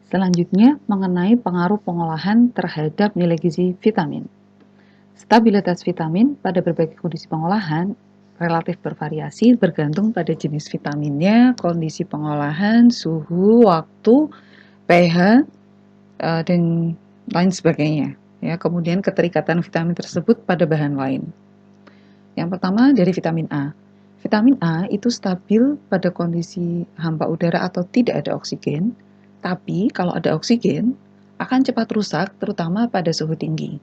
Selanjutnya, mengenai pengaruh pengolahan terhadap nilai gizi vitamin. Stabilitas vitamin pada berbagai kondisi pengolahan relatif bervariasi bergantung pada jenis vitaminnya, kondisi pengolahan, suhu, waktu, pH, dan lain sebagainya. Ya, kemudian keterikatan vitamin tersebut pada bahan lain. Yang pertama dari vitamin A. Vitamin A itu stabil pada kondisi hampa udara atau tidak ada oksigen, tapi kalau ada oksigen akan cepat rusak terutama pada suhu tinggi.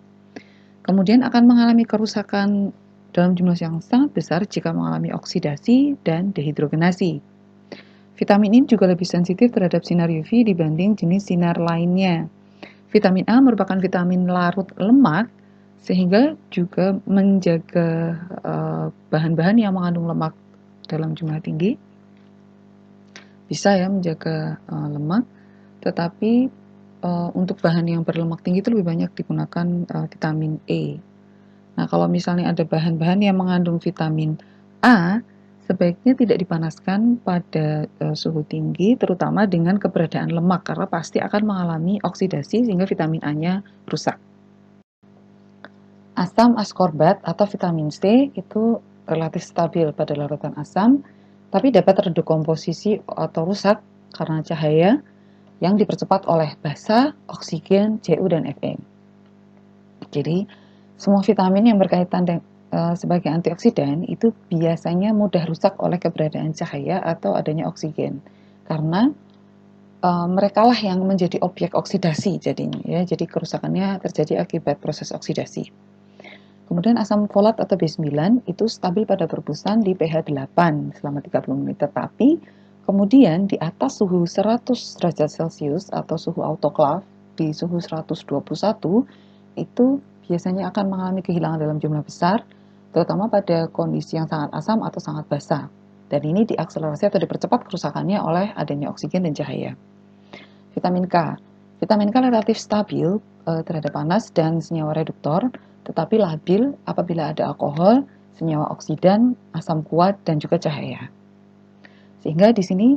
Kemudian akan mengalami kerusakan dalam jumlah yang sangat besar jika mengalami oksidasi dan dehidrogenasi. Vitamin ini juga lebih sensitif terhadap sinar UV dibanding jenis sinar lainnya. Vitamin A merupakan vitamin larut lemak sehingga juga menjaga bahan-bahan yang mengandung lemak dalam jumlah tinggi. Bisa ya menjaga lemak, tetapi untuk bahan yang berlemak tinggi itu lebih banyak digunakan vitamin E. Nah, kalau misalnya ada bahan-bahan yang mengandung vitamin A, sebaiknya tidak dipanaskan pada suhu tinggi, terutama dengan keberadaan lemak, karena pasti akan mengalami oksidasi sehingga vitamin A-nya rusak. Asam askorbat atau vitamin C itu relatif stabil pada larutan asam, tapi dapat terdekomposisi atau rusak karena cahaya yang dipercepat oleh basa, oksigen, Cu, dan Fe. Jadi, semua vitamin yang berkaitan dengan sebagai antioksidan itu biasanya mudah rusak oleh keberadaan cahaya atau adanya oksigen. Karena merekalah yang menjadi objek oksidasi jadinya ya. Jadi kerusakannya terjadi akibat proses oksidasi. Kemudian asam folat atau B9 itu stabil pada perebusan di pH 8 selama 30 menit, tetapi kemudian di atas suhu 100 derajat Celcius atau suhu autoklaf di suhu 121 itu biasanya akan mengalami kehilangan dalam jumlah besar, terutama pada kondisi yang sangat asam atau sangat basah. Dan ini diakselerasi atau dipercepat kerusakannya oleh adanya oksigen dan cahaya. Vitamin K. Vitamin K relatif stabil terhadap panas dan senyawa reduktor, tetapi labil apabila ada alkohol, senyawa oksidan, asam kuat, dan juga cahaya. Sehingga di sini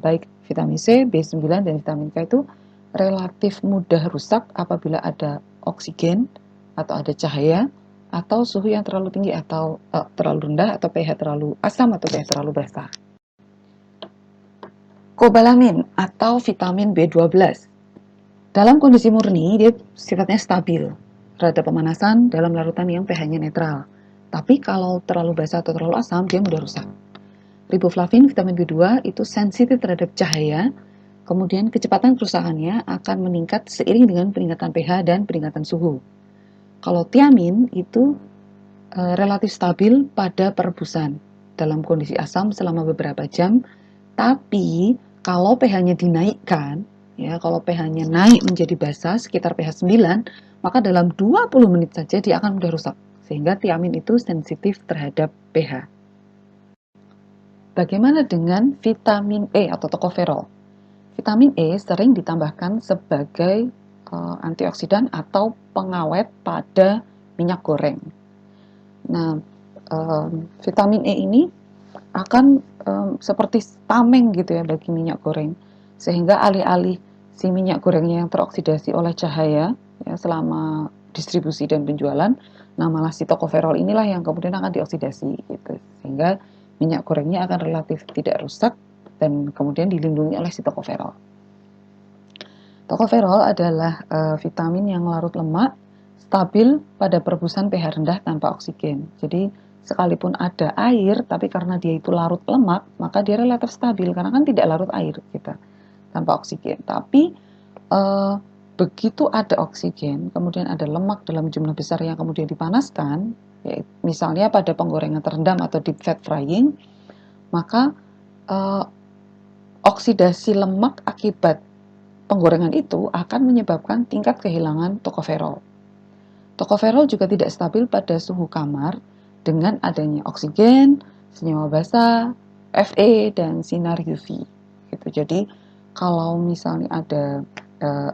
baik vitamin C, B9, dan vitamin K itu relatif mudah rusak apabila ada oksigen atau ada cahaya atau suhu yang terlalu tinggi atau terlalu rendah atau pH terlalu asam atau pH terlalu basa. Kobalamin atau vitamin B12. Dalam kondisi murni, dia sifatnya stabil terhadap pemanasan dalam larutan yang pH-nya netral. Tapi kalau terlalu basah atau terlalu asam, dia mudah rusak. Riboflavin, vitamin B2, itu sensitif terhadap cahaya, kemudian kecepatan kerusakannya akan meningkat seiring dengan peningkatan pH dan peningkatan suhu. Kalau tiamin itu relatif stabil pada perebusan dalam kondisi asam selama beberapa jam, tapi kalau pH-nya dinaikkan, ya, kalau pH-nya naik menjadi basa sekitar pH 9, maka dalam 20 menit saja dia akan mudah rusak. Sehingga tiamin itu sensitif terhadap pH. Bagaimana dengan vitamin E atau tokoferol? Vitamin E sering ditambahkan sebagai antioksidan atau pengawet pada minyak goreng. Nah, vitamin E ini akan seperti tameng gitu ya bagi minyak goreng, sehingga alih-alih si minyak gorengnya yang teroksidasi oleh cahaya ya, selama distribusi dan penjualan, nah malah si tokoferol inilah yang kemudian akan dioksidasi gitu, sehingga minyak gorengnya akan relatif tidak rusak dan kemudian dilindungi oleh si tokoferol. Tokoferol adalah vitamin yang larut lemak, stabil pada perebusan pH rendah tanpa oksigen. Jadi sekalipun ada air, tapi karena dia itu larut lemak, maka dia relatif stabil karena kan tidak larut air kita tanpa oksigen. Tapi begitu ada oksigen, kemudian ada lemak dalam jumlah besar yang kemudian dipanaskan, misalnya pada penggorengan terendam atau deep fat frying, maka oksidasi lemak akibat penggorengan itu akan menyebabkan tingkat kehilangan tokoferol. Tokoferol juga tidak stabil pada suhu kamar dengan adanya oksigen, senyawa basa, Fe, dan sinar UV. Gitu. Jadi kalau misalnya ada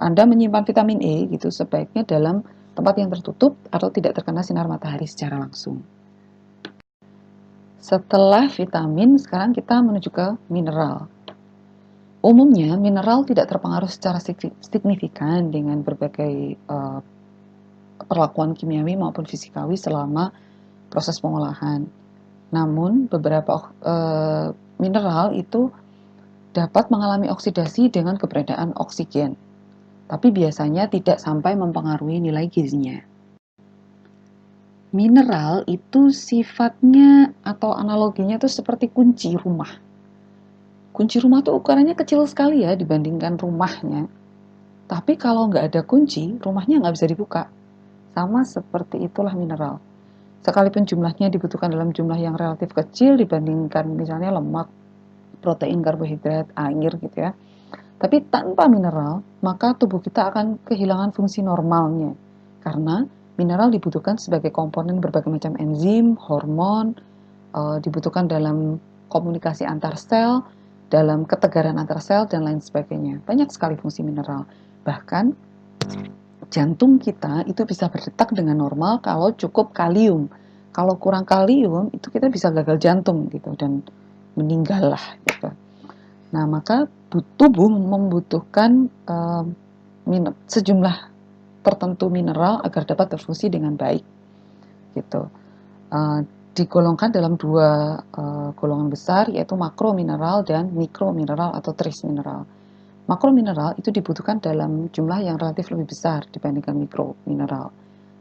Anda menyimpan vitamin E gitu sebaiknya dalam tempat yang tertutup atau tidak terkena sinar matahari secara langsung. Setelah vitamin, sekarang kita menuju ke mineral. Umumnya, mineral tidak terpengaruh secara signifikan dengan berbagai perlakuan kimiawi maupun fisikawi selama proses pengolahan. Namun, beberapa mineral itu dapat mengalami oksidasi dengan keberadaan oksigen, tapi biasanya tidak sampai mempengaruhi nilai gizinya. Mineral itu sifatnya atau analoginya itu seperti kunci rumah. Kunci rumah tuh ukurannya kecil sekali ya dibandingkan rumahnya. Tapi kalau nggak ada kunci, rumahnya nggak bisa dibuka. Sama seperti itulah mineral. Sekalipun jumlahnya dibutuhkan dalam jumlah yang relatif kecil dibandingkan misalnya lemak, protein, karbohidrat, air gitu ya. Tapi tanpa mineral, maka tubuh kita akan kehilangan fungsi normalnya. Karena mineral dibutuhkan sebagai komponen berbagai macam enzim, hormon, dibutuhkan dalam komunikasi antar sel, dalam ketegaran antar sel, dan lain sebagainya. Banyak sekali fungsi mineral. Bahkan jantung kita itu bisa berdetak dengan normal kalau cukup kalium. Kalau kurang kalium itu kita bisa gagal jantung gitu dan meninggal lah gitu. Nah, maka tubuh membutuhkan sejumlah tertentu mineral agar dapat berfungsi dengan baik gitu. Digolongkan dalam dua golongan besar, yaitu makromineral dan mikromineral atau trace mineral. Makromineral itu dibutuhkan dalam jumlah yang relatif lebih besar dibandingkan mikromineral.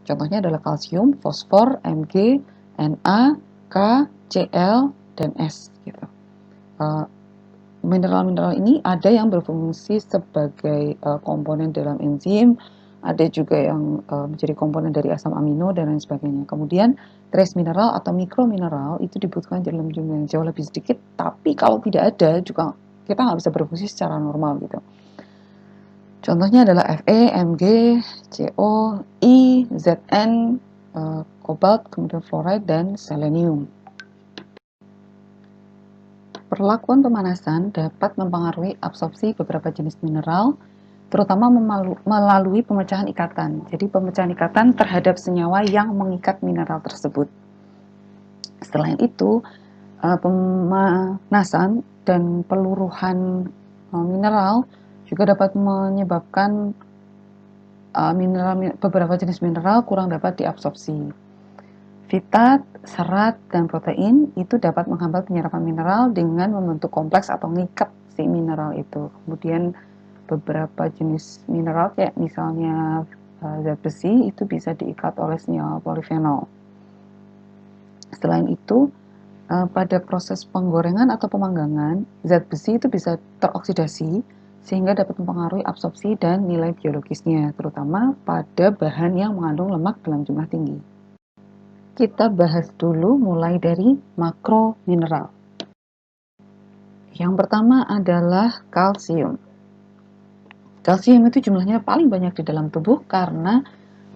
Contohnya adalah kalsium, fosfor, Mg, Na, K, Cl, dan S. Gitu. Mineral-mineral ini ada yang berfungsi sebagai komponen dalam enzim, ada juga yang menjadi komponen dari asam amino dan lain sebagainya. Kemudian trace mineral atau mikromineral itu dibutuhkan dalam jumlah yang jauh lebih sedikit, tapi kalau tidak ada juga kita nggak bisa berfungsi secara normal gitu. Contohnya adalah Fe, Mg, Co, I, Zn, kobalt, kemudian fluoride, dan selenium. Perlakuan pemanasan dapat mempengaruhi absorpsi beberapa jenis mineral, terutama melalui pemecahan ikatan. Jadi pemecahan ikatan terhadap senyawa yang mengikat mineral tersebut. Selain itu, pemanasan dan peluruhan mineral juga dapat menyebabkan beberapa jenis mineral kurang dapat diabsorpsi. Fitat, serat, dan protein itu dapat menghambat penyerapan mineral dengan membentuk kompleks atau ngikat si mineral itu. Kemudian beberapa jenis mineral kayak misalnya zat besi itu bisa diikat oleh senyawa polifenol. Selain itu, pada proses penggorengan atau pemanggangan, zat besi itu bisa teroksidasi sehingga dapat mempengaruhi absorpsi dan nilai biologisnya, terutama pada bahan yang mengandung lemak dalam jumlah tinggi. Kita bahas dulu mulai dari makromineral. Yang pertama adalah kalsium. Kalsium itu jumlahnya paling banyak di dalam tubuh karena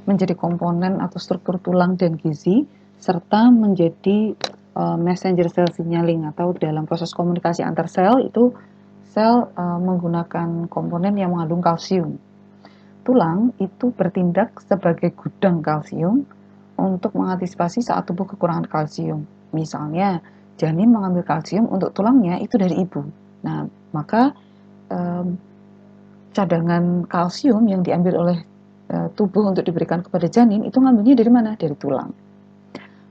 menjadi komponen atau struktur tulang dan gizi, serta menjadi messenger cell signaling atau dalam proses komunikasi antar sel itu sel menggunakan komponen yang mengandung kalsium. Tulang itu bertindak sebagai gudang kalsium untuk mengantisipasi saat tubuh kekurangan kalsium. Misalnya, janin mengambil kalsium untuk tulangnya itu dari ibu. Nah, maka cadangan kalsium yang diambil oleh tubuh untuk diberikan kepada janin itu ngambilnya dari mana? Dari tulang.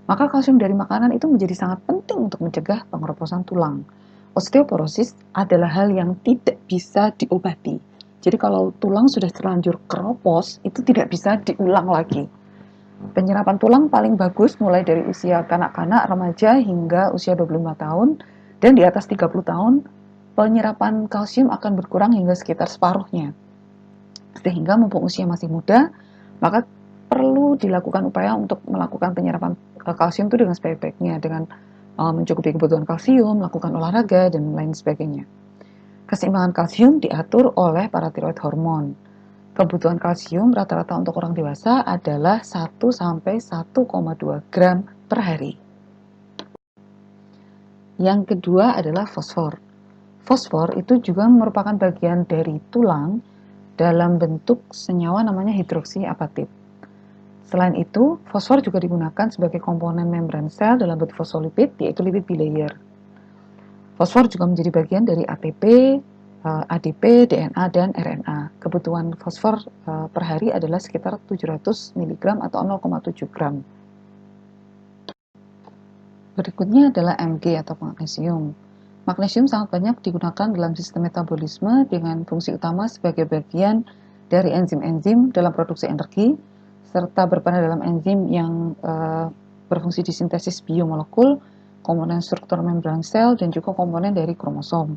Maka kalsium dari makanan itu menjadi sangat penting untuk mencegah pengeroposan tulang. Osteoporosis adalah hal yang tidak bisa diobati. Jadi kalau tulang sudah terlanjur keropos, itu tidak bisa diulang lagi. Penyerapan tulang paling bagus mulai dari usia kanak-kanak, remaja hingga usia 25 tahun, dan di atas 30 tahun, penyerapan kalsium akan berkurang hingga sekitar separuhnya. Sehingga mumpung usia masih muda, maka perlu dilakukan upaya untuk melakukan penyerapan kalsium itu dengan sebaik-baiknya, dengan mencukupi kebutuhan kalsium, melakukan olahraga, dan lain sebagainya. Keseimbangan kalsium diatur oleh paratiroid hormon. Kebutuhan kalsium rata-rata untuk orang dewasa adalah 1-1,2 gram per hari. Yang kedua adalah fosfor. Fosfor itu juga merupakan bagian dari tulang dalam bentuk senyawa namanya hidroksiapatit. Selain itu, fosfor juga digunakan sebagai komponen membran sel dalam bentuk fosfolipid, yaitu lipid bilayer. Fosfor juga menjadi bagian dari ATP, ADP, DNA, dan RNA. Kebutuhan fosfor per hari adalah sekitar 700 mg atau 0,7 gram. Berikutnya adalah Mg atau magnesium. Magnesium sangat banyak digunakan dalam sistem metabolisme dengan fungsi utama sebagai bagian dari enzim-enzim dalam produksi energi, serta berperan dalam enzim yang berfungsi di sintesis biomolekul, komponen struktur membran sel, dan juga komponen dari kromosom.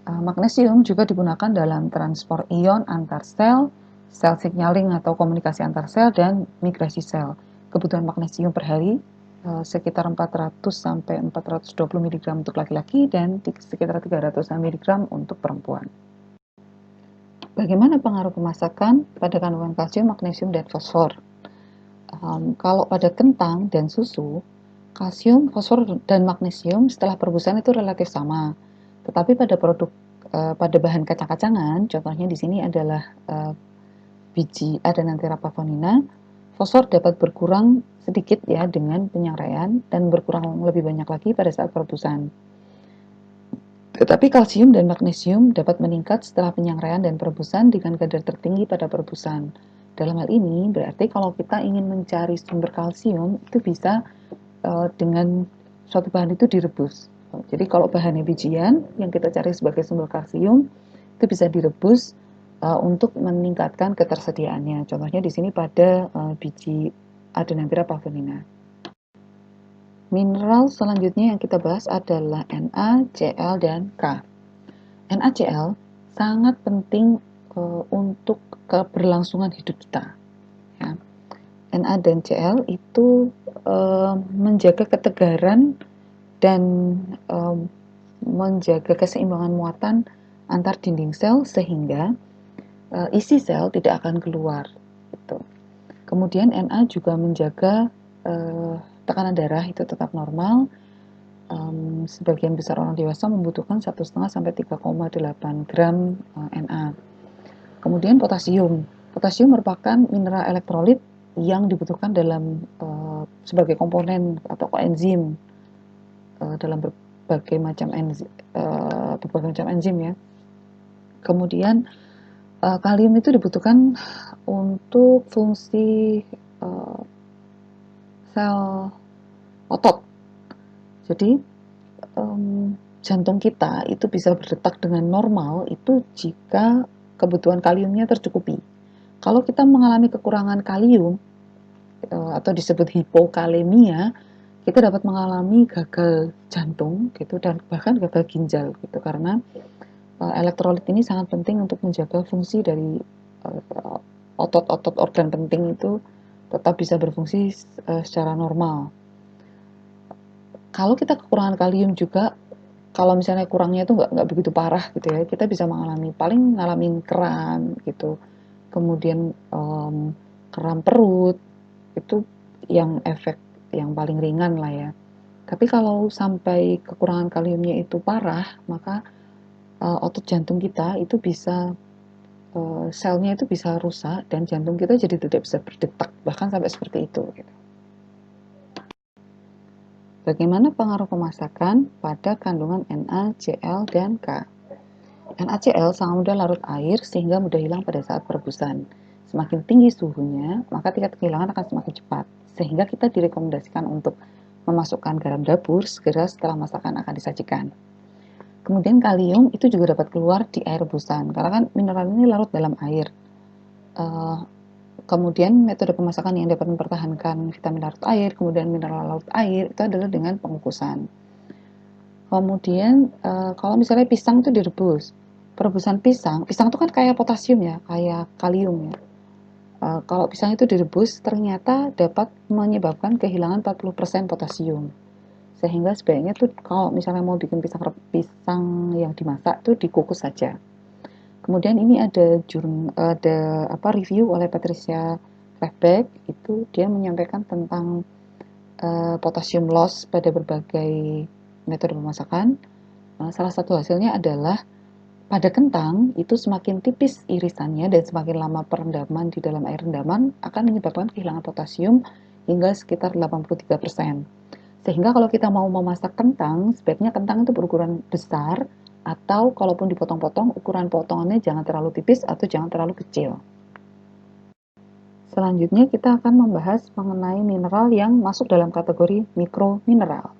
Magnesium juga digunakan dalam transport ion antar sel, sel signaling atau komunikasi antar sel, dan migrasi sel. Kebutuhan magnesium per hari sekitar 400 sampai 420 mg untuk laki-laki dan sekitar 300 mg untuk perempuan. Bagaimana pengaruh pemasakan pada kandungan kalsium, magnesium, dan fosfor? Kalau pada kentang dan susu, kalsium, fosfor, dan magnesium setelah perebusan itu relatif sama. Tetapi pada bahan kacang-kacangan, contohnya di sini adalah biji Adenantera pavonina, fosfor dapat berkurang sedikit ya dengan penyangrai dan berkurang lebih banyak lagi pada saat perebusan. Tetapi kalsium dan magnesium dapat meningkat setelah penyangrai dan perebusan dengan kadar tertinggi pada perebusan. Dalam hal ini berarti kalau kita ingin mencari sumber kalsium itu bisa dengan suatu bahan itu direbus. Jadi kalau bahannya bijian yang kita cari sebagai sumber kalsium itu bisa direbus untuk meningkatkan ketersediaannya. Contohnya di sini pada biji Adenantera pavonina. Mineral selanjutnya yang kita bahas adalah Na, Cl, dan K. NaCl sangat penting untuk keberlangsungan hidup kita. Ya. Na dan Cl itu menjaga ketegaran dan menjaga keseimbangan muatan antar dinding sel sehingga isi sel tidak akan keluar. Gitu. Kemudian Na juga menjaga tekanan darah itu tetap normal. Sebagian besar orang dewasa membutuhkan 1,5 sampai 3,8 gram Na. Kemudian potasium. Potasium merupakan mineral elektrolit yang dibutuhkan dalam sebagai komponen atau koenzim dalam berbagai macam enzim ya. Kemudian kalium itu dibutuhkan untuk fungsi sel otot. Jadi jantung kita itu bisa berdetak dengan normal itu jika kebutuhan kaliumnya tercukupi. Kalau kita mengalami kekurangan kalium atau disebut hipokalemia, kita dapat mengalami gagal jantung gitu dan bahkan gagal ginjal gitu karena elektrolit ini sangat penting untuk menjaga fungsi dari otot-otot organ penting itu tetap bisa berfungsi secara normal. Kalau kita kekurangan kalium juga, kalau misalnya kurangnya itu nggak begitu parah gitu ya, kita bisa ngalamin kram gitu, kemudian kram perut itu yang efek yang paling ringan lah ya. Tapi kalau sampai kekurangan kaliumnya itu parah, maka otot jantung kita itu bisa selnya itu bisa rusak dan jantung kita jadi tidak bisa berdetak bahkan sampai seperti itu. Gitu. Bagaimana pengaruh pemasakan pada kandungan NaCl dan K? NaCl sangat mudah larut air sehingga mudah hilang pada saat perebusan. Semakin tinggi suhunya, maka tingkat kehilangan akan semakin cepat, sehingga kita direkomendasikan untuk memasukkan garam dapur segera setelah masakan akan disajikan. Kemudian kalium itu juga dapat keluar di air rebusan, karena kan mineral ini larut dalam air. Kemudian metode pemasakan yang dapat mempertahankan vitamin larut air, kemudian mineral larut air itu adalah dengan pengukusan. Kemudian kalau misalnya pisang itu direbus, perebusan pisang itu kan kayak potasium ya, kayak kalium ya. Kalau pisang itu direbus ternyata dapat menyebabkan kehilangan 40% potasium. Sehingga sebaiknya tuh kalau misalnya mau bikin pisang yang dimasak tuh dikukus saja. Kemudian ini ada review oleh Patricia Rebeck, itu dia menyampaikan tentang potassium loss pada berbagai metode pemasakan. Salah satu hasilnya adalah pada kentang itu semakin tipis irisannya dan semakin lama perendaman di dalam air rendaman akan menyebabkan kehilangan potasium hingga sekitar 83%. Sehingga kalau kita mau memasak kentang, sebaiknya kentang itu berukuran besar atau kalaupun dipotong-potong, ukuran potongannya jangan terlalu tipis atau jangan terlalu kecil. Selanjutnya kita akan membahas mengenai mineral yang masuk dalam kategori mikromineral.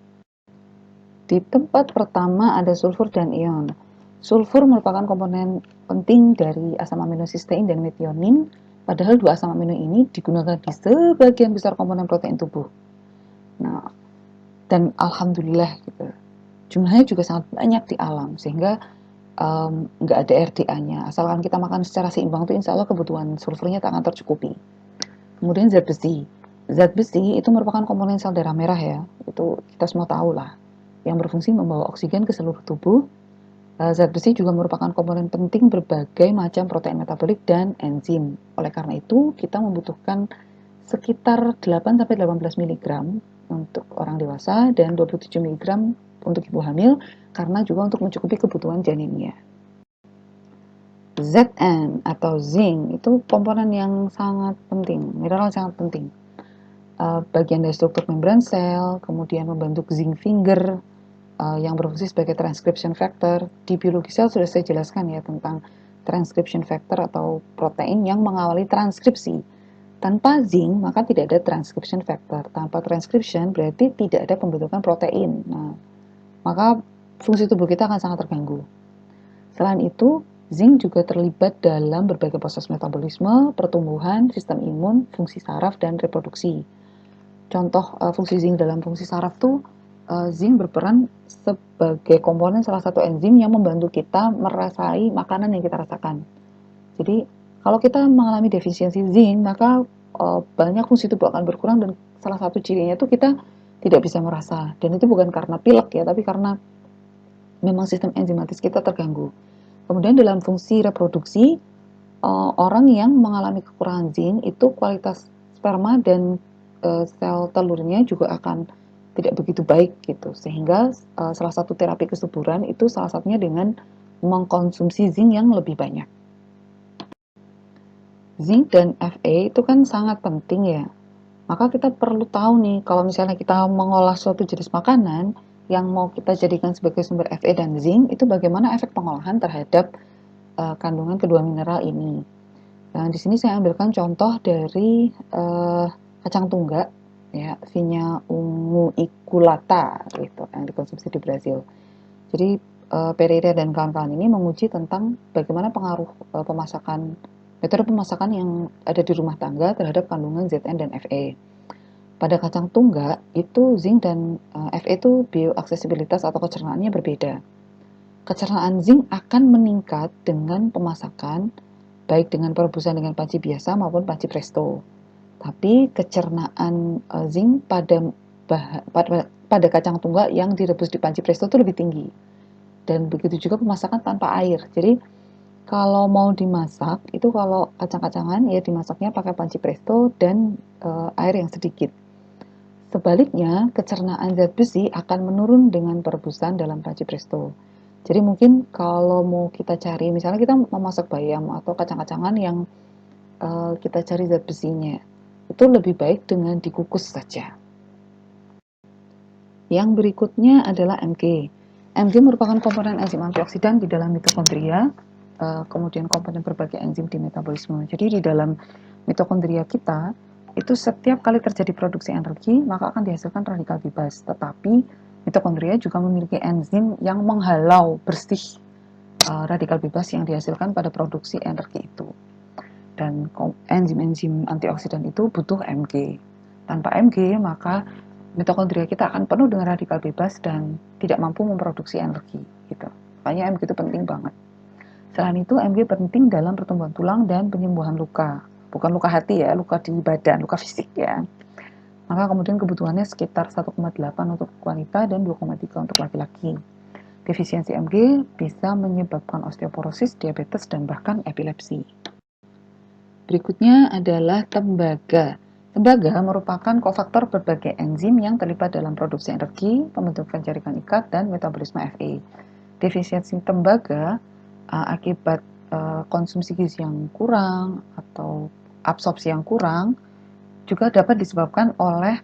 Di tempat pertama ada sulfur dan ion. Sulfur merupakan komponen penting dari asam amino sistein dan metionin, padahal dua asam amino ini digunakan di sebagian besar komponen protein tubuh. Nah, dan alhamdulillah gitu, jumlahnya juga sangat banyak di alam, sehingga nggak ada RDA-nya. Asalkan kita makan secara seimbang tuh insya Allah kebutuhan sulfurnya tak akan tercukupi. Kemudian zat besi. Zat besi itu merupakan komponen sel darah merah ya, itu kita semua tahu lah, yang berfungsi membawa oksigen ke seluruh tubuh. Zat besi juga merupakan komponen penting berbagai macam protein metabolik dan enzim. Oleh karena itu, kita membutuhkan sekitar 8-18 mg untuk orang dewasa dan 27 mg untuk ibu hamil, karena juga untuk mencukupi kebutuhan janinnya. Zn atau zinc itu komponen yang sangat penting, mineral yang sangat penting. Bagian dari struktur membran sel, kemudian membentuk zinc finger, yang berfungsi sebagai transcription factor. Di biologi sel sudah saya jelaskan ya tentang transcription factor atau protein yang mengawali transkripsi. Tanpa zinc maka tidak ada transcription factor. Tanpa transcription berarti tidak ada pembentukan protein. Nah, maka fungsi tubuh kita akan sangat terganggu. Selain itu, zinc juga terlibat dalam berbagai proses metabolisme, pertumbuhan, sistem imun, fungsi saraf, dan reproduksi. Contoh fungsi zinc dalam fungsi saraf tuh, zinc berperan sebagai komponen salah satu enzim yang membantu kita merasai makanan yang kita rasakan. Jadi kalau kita mengalami defisiensi zinc, maka banyak fungsi tubuh akan berkurang, dan salah satu cirinya itu kita tidak bisa merasa. Dan itu bukan karena pilek ya, tapi karena memang sistem enzimatis kita terganggu. Kemudian dalam fungsi reproduksi, orang yang mengalami kekurangan zinc itu kualitas sperma dan sel telurnya juga akan tidak begitu baik gitu, sehingga salah satu terapi kesuburan itu salah satunya dengan mengkonsumsi zinc yang lebih banyak. Zinc dan Fa itu kan sangat penting ya, maka kita perlu tahu nih kalau misalnya kita mengolah suatu jenis makanan yang mau kita jadikan sebagai sumber Fa dan zinc, itu bagaimana efek pengolahan terhadap kandungan kedua mineral ini. Nah, di sini saya ambilkan contoh dari kacang tunggak ya, Vinya unguiculata gitu yang dikonsumsi di Brazil. Jadi Pereira dan kawan-kawan ini menguji tentang bagaimana pengaruh metode pemasakan yang ada di rumah tangga terhadap kandungan Zn dan Fe. Pada kacang tunggak itu zinc dan Fe itu bioaksesibilitas atau kecernaannya berbeda. Kecernaan zinc akan meningkat dengan pemasakan, baik dengan perebusan dengan panci biasa maupun panci presto. Tapi kecernaan zinc pada kacang tunggak yang direbus di panci presto itu lebih tinggi. Dan begitu juga pemasakan tanpa air. Jadi kalau mau dimasak itu kalau kacang-kacangan ya dimasaknya pakai panci presto dan air yang sedikit. Sebaliknya, kecernaan zat besi akan menurun dengan perebusan dalam panci presto. Jadi mungkin kalau mau kita cari, misalnya kita memasak bayam atau kacang-kacangan yang kita cari zat besinya, itu lebih baik dengan dikukus saja. Yang berikutnya adalah Mg. Mg merupakan komponen enzim antioksidan di dalam mitokondria, kemudian komponen berbagai enzim di metabolisme. Jadi di dalam mitokondria kita, itu setiap kali terjadi produksi energi, maka akan dihasilkan radikal bebas. Tetapi mitokondria juga memiliki enzim yang menghalau bersih radikal bebas yang dihasilkan pada produksi energi itu. Dan enzim-enzim antioksidan itu butuh Mg. Tanpa Mg, maka mitokondria kita akan penuh dengan radikal bebas dan tidak mampu memproduksi energi. Gitu. Makanya Mg itu penting banget. Selain itu, Mg penting dalam pertumbuhan tulang dan penyembuhan luka. Bukan luka hati ya, luka di badan, luka fisik ya. Maka kemudian kebutuhannya sekitar 1,8 untuk wanita dan 2,3 untuk laki-laki. Defisiensi Mg bisa menyebabkan osteoporosis, diabetes, dan bahkan epilepsi. Berikutnya adalah tembaga. Tembaga merupakan kofaktor berbagai enzim yang terlibat dalam produksi energi, pembentukan jaringan ikat, dan metabolisme Fe. Defisiensi tembaga akibat konsumsi gizi yang kurang atau absorpsi yang kurang juga dapat disebabkan oleh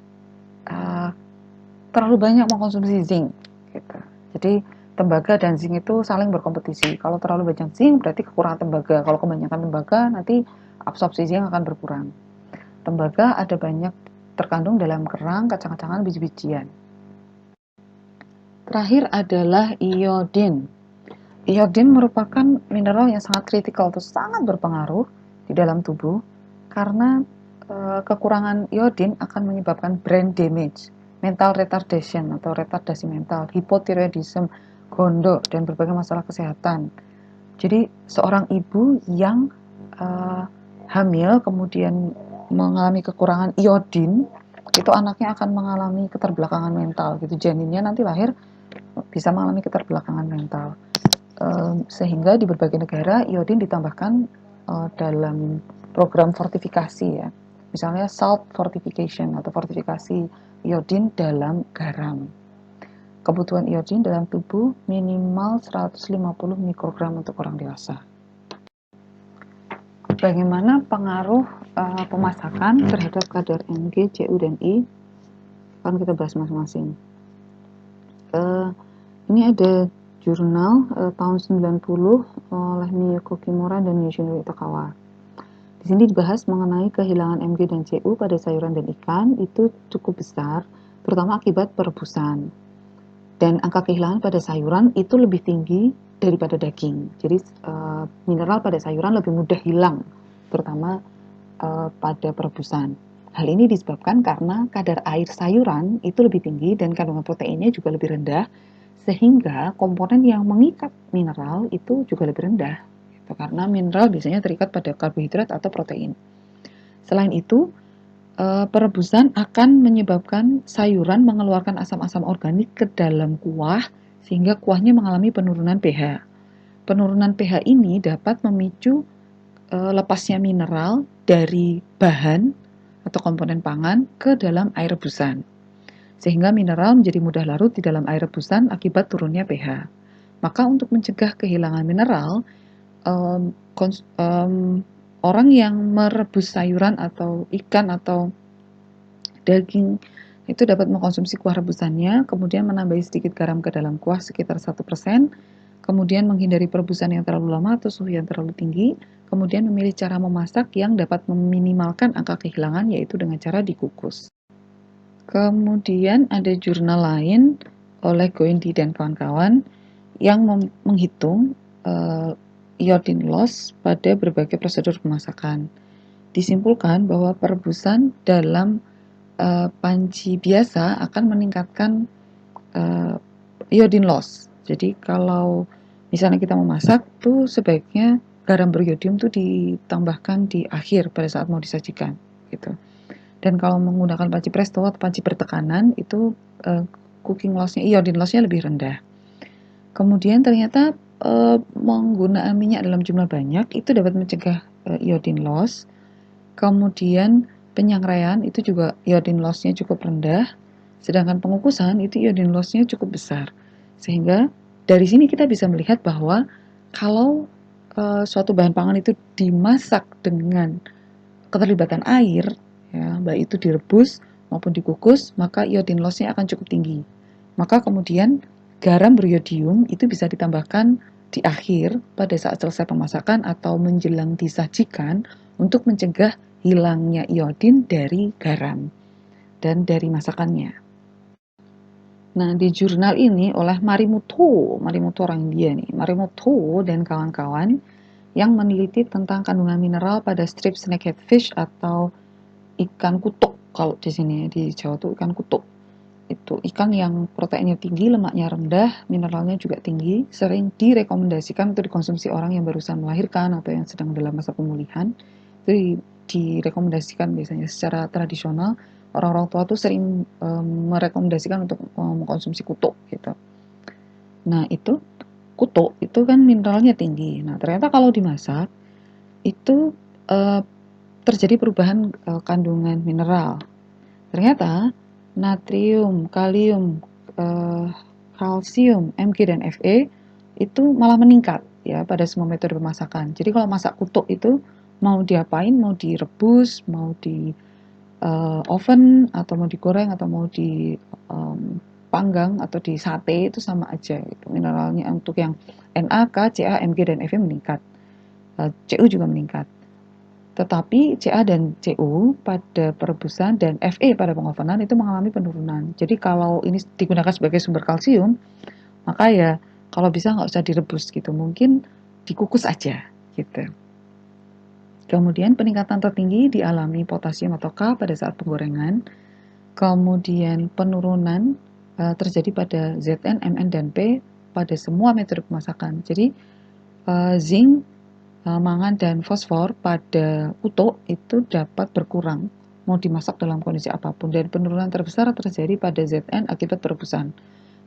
terlalu banyak mengkonsumsi zinc. Gitu. Jadi tembaga dan zinc itu saling berkompetisi. Kalau terlalu banyak zinc berarti kekurangan tembaga. Kalau kebanyakan tembaga nanti absorpsi zinc akan berkurang. Tembaga ada banyak terkandung dalam kerang, kacang-kacangan, biji-bijian. Terakhir adalah iodin. Iodin merupakan mineral yang sangat kritikal atau sangat berpengaruh di dalam tubuh karena kekurangan iodin akan menyebabkan brain damage, mental retardation atau retardasi mental, hypothyroidism, gondok, dan berbagai masalah kesehatan. Jadi seorang ibu yang hamil kemudian mengalami kekurangan iodin, itu anaknya akan mengalami keterbelakangan mental gitu. Janinnya nanti lahir bisa mengalami keterbelakangan mental. Sehingga di berbagai negara iodin ditambahkan dalam program fortifikasi ya. Misalnya salt fortification atau fortifikasi iodin dalam garam. Kebutuhan iodin dalam tubuh minimal 150 mikrogram untuk orang dewasa. Bagaimana pengaruh pemasakan terhadap kadar Mg, Cu, dan I? Akan kita bahas masing-masing. Ini ada jurnal tahun 90 oleh Miyoko Kimura dan Yoshinori Itakawa. Di sini dibahas mengenai kehilangan Mg dan Cu pada sayuran dan ikan itu cukup besar, terutama akibat perebusan. Dan angka kehilangan pada sayuran itu lebih tinggi daripada daging. Jadi mineral pada sayuran lebih mudah hilang, terutama pada perebusan. Hal ini disebabkan karena kadar air sayuran itu lebih tinggi dan kandungan proteinnya juga lebih rendah, sehingga komponen yang mengikat mineral itu juga lebih rendah. Gitu, karena mineral biasanya terikat pada karbohidrat atau protein. Selain itu, perebusan akan menyebabkan sayuran mengeluarkan asam-asam organik ke dalam kuah, sehingga kuahnya mengalami penurunan pH. Penurunan pH ini dapat memicu lepasnya mineral dari bahan atau komponen pangan ke dalam air rebusan, sehingga mineral menjadi mudah larut di dalam air rebusan akibat turunnya pH. Maka untuk mencegah kehilangan mineral, orang yang merebus sayuran atau ikan atau daging itu dapat mengkonsumsi kuah rebusannya, kemudian menambahi sedikit garam ke dalam kuah sekitar 1%, kemudian menghindari perebusan yang terlalu lama atau suhu yang terlalu tinggi, kemudian memilih cara memasak yang dapat meminimalkan angka kehilangan, yaitu dengan cara dikukus. Kemudian ada jurnal lain oleh Goendy dan kawan-kawan yang menghitung iodine loss pada berbagai prosedur pemasakan. Disimpulkan bahwa perebusan dalam panci biasa akan meningkatkan iodine loss. Jadi kalau misalnya kita memasak tuh sebaiknya garam beriodium tuh ditambahkan di akhir pada saat mau disajikan gitu. Dan kalau menggunakan panci presto atau panci bertekanan itu cooking loss-nya, iodine loss-nya lebih rendah. Kemudian ternyata menggunakan minyak dalam jumlah banyak itu dapat mencegah iodine loss. Kemudian penyangraian itu juga iodine loss-nya cukup rendah. Sedangkan pengukusan itu iodine loss-nya cukup besar. Sehingga dari sini kita bisa melihat bahwa kalau suatu bahan pangan itu dimasak dengan keterlibatan air, ya, baik itu direbus maupun dikukus, maka iodine loss-nya akan cukup tinggi. Maka kemudian garam beriodium itu bisa ditambahkan di akhir pada saat selesai pemasakan atau menjelang disajikan untuk mencegah hilangnya iodin dari garam dan dari masakannya. Nah, di jurnal ini oleh Marimoto orang India nih, Marimoto dan kawan-kawan yang meneliti tentang kandungan mineral pada strip snakehead fish atau ikan kutuk. Kalau di sini di Jawa tuh ikan kutuk. Itu ikan yang proteinnya tinggi, lemaknya rendah, mineralnya juga tinggi, sering direkomendasikan untuk dikonsumsi orang yang barusan melahirkan atau yang sedang dalam masa pemulihan. Itu direkomendasikan biasanya secara tradisional. Orang-orang tua tuh sering merekomendasikan untuk mengkonsumsi kutuk gitu. Nah, itu kutuk itu kan mineralnya tinggi. Nah, ternyata kalau dimasak itu terjadi perubahan kandungan mineral. Ternyata natrium, kalium, kalsium, Mg dan Fe itu malah meningkat ya pada semua metode pemasakan. Jadi kalau masak kutuk itu mau diapain, mau direbus, mau di oven atau mau digoreng atau mau di dipanggang atau di sate itu sama aja gitu. Mineralnya untuk yang Na, K, Ca, Mg, dan Fe meningkat. Cu juga meningkat. Tetapi Ca dan Cu pada perebusan dan Fe pada pengovenan itu mengalami penurunan. Jadi kalau ini digunakan sebagai sumber kalsium, maka ya kalau bisa nggak usah direbus gitu, mungkin dikukus aja gitu. Kemudian peningkatan tertinggi dialami potasium atau K pada saat penggorengan. Kemudian penurunan terjadi pada Zn, Mn, dan P pada semua metode pemasakan. Jadi zinc, mangan, dan fosfor pada utuk itu dapat berkurang mau dimasak dalam kondisi apapun, dan penurunan terbesar terjadi pada Zn akibat perebusan.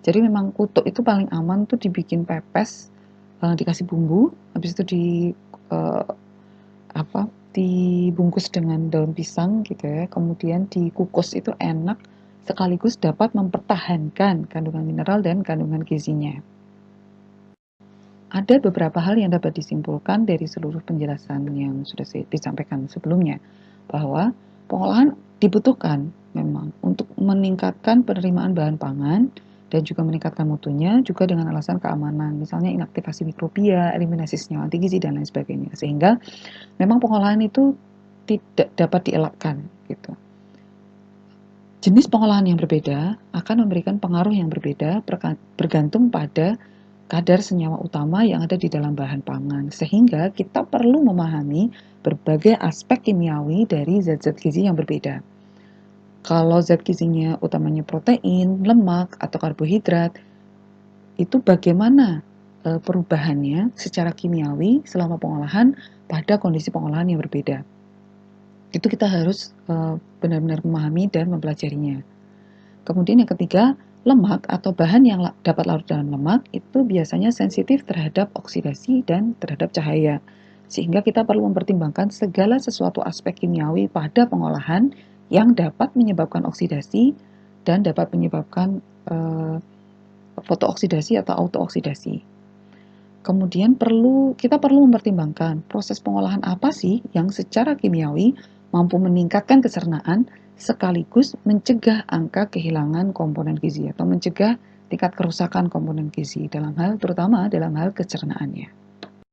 Jadi memang utuk itu paling aman tuh dibikin pepes, dikasih bumbu, habis itu dibungkus dengan daun pisang gitu ya, kemudian dikukus, itu enak sekaligus dapat mempertahankan kandungan mineral dan kandungan gizinya. Ada beberapa hal yang dapat disimpulkan dari seluruh penjelasan yang sudah disampaikan sebelumnya, bahwa pengolahan dibutuhkan memang untuk meningkatkan penerimaan bahan pangan dan juga meningkatkan mutunya, juga dengan alasan keamanan, misalnya inaktivasi mikrobia, eliminasi senyawa anti gizi, dan lain sebagainya. Sehingga memang pengolahan itu tidak dapat dielakkan gitu. Jenis pengolahan yang berbeda akan memberikan pengaruh yang berbeda bergantung pada kadar senyawa utama yang ada di dalam bahan pangan, sehingga kita perlu memahami berbagai aspek kimiawi dari zat-zat gizi yang berbeda. Kalau zat gizinya utamanya protein, lemak, atau karbohidrat, itu bagaimana perubahannya secara kimiawi selama pengolahan pada kondisi pengolahan yang berbeda. Itu kita harus benar-benar memahami dan mempelajarinya. Kemudian yang ketiga, lemak atau bahan yang dapat larut dalam lemak itu biasanya sensitif terhadap oksidasi dan terhadap cahaya. Sehingga kita perlu mempertimbangkan segala sesuatu aspek kimiawi pada pengolahan yang dapat menyebabkan oksidasi dan dapat menyebabkan fotooksidasi atau autooksidasi. Kemudian kita perlu mempertimbangkan proses pengolahan apa sih yang secara kimiawi mampu meningkatkan kesernaan sekaligus mencegah angka kehilangan komponen gizi atau mencegah tingkat kerusakan komponen gizi terutama dalam hal kecernaannya.